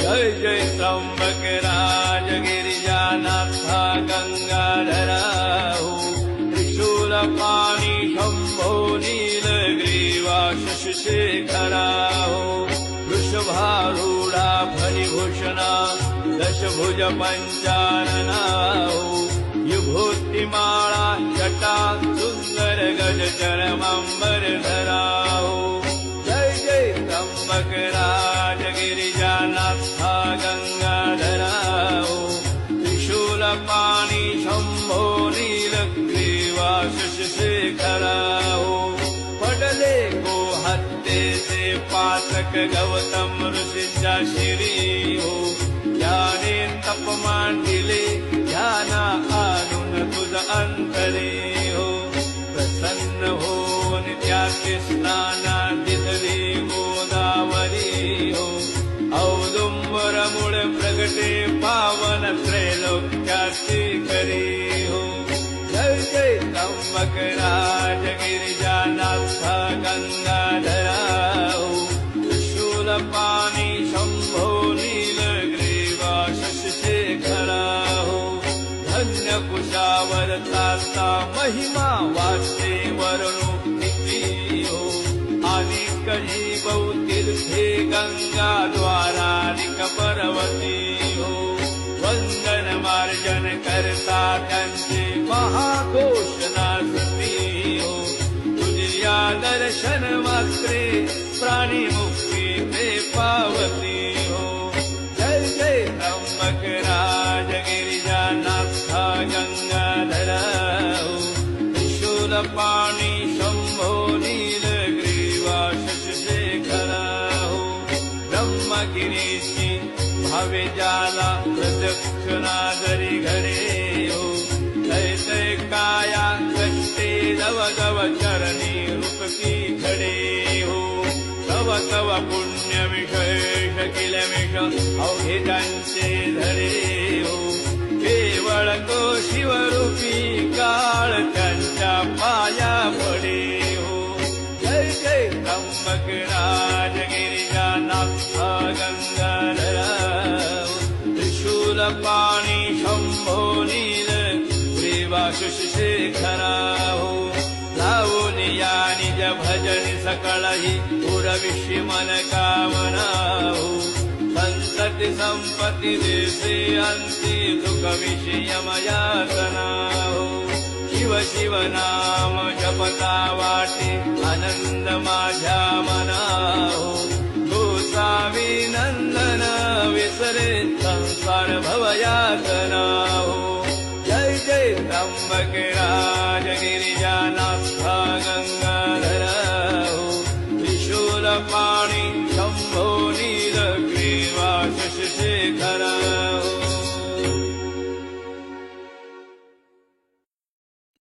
जय जय त्र्यंबक राज गिरिजानाथा गंगाधरा हो त्रिशूलपाणी शंभो नीलग्रीवा शशिशेखरा हो वृषभारूढा फणिभूषणा दशभुज पंचानना हो विभूतिमाळा जटा सुंदर गजचरमांबरधरा हो जय जय त्र्यंबक राज गिरिजानाथा गंगाधरा हो त्रिशूलपाणी शंभो नीलग्रीवा शशिशेखरा हो पडले को हत्तेचे पातक गौतम ऋषींच्या शिरी हो ज्याने तप मांडिले ध्याना आणून तुझ अंतरे हो प्रसन्न होऊन त्याचे स्नाना दिसली गोदावरी हो औदुंबर मूळ प्रगटे पावन त्रैलोक्याची करी हो जय जय त्र्यंबक राज गिरिजानाथा गंगाधरा हो त्रिशूलपाणी शंभो नीलग्रीवा शशिशेखरा हो धन्य कुशावरताचा महिमा वाचे वर्णो किती हो आणि कळीबौ तीर्थे गंगा द्वारानिक पर्वती हो वंदन मार्जन करता त्यांचे महाघोषणा सुती हो तुझ्या दर्शन मात्रे प्राणी मुक्ती ते पावती हो जय जय त्र्यंबक राज गिरिजानाथा गंगाधरा हो त्रिशूलपाणी शंभो नीलग्रीवा शशिशेखरा हो ब्रह्मगिरीची भावे जाला प्रदक्षिणा जरी घडे हो जय जय काया कष्टे दव दव चरणी रूपकी खडे हो तव तव पुण्य विशेष किलमिष अवघे त्यांचे धरे हो केवळ तो शिवरूपी काळ त्यांच्या पाया पडे हो जय जय त्र्यंबक राज गिरिजानाथा गंगाधरा त्रिशूलपाणी शंभो नीलग्रीवा शशिशेखरा हो लावून या निज भजन सकळही पुरविषी मन कामना हो संतती संपत्ती देसे अंती दुःख विषयमयातना हो शिव शिव नाम जपता वाटे आनंद माझ्या मना हो गोसावी नंदन विसरे संसार भवयातना हो जय जय त्र्यंबक राज गिरिजानाथा गंगा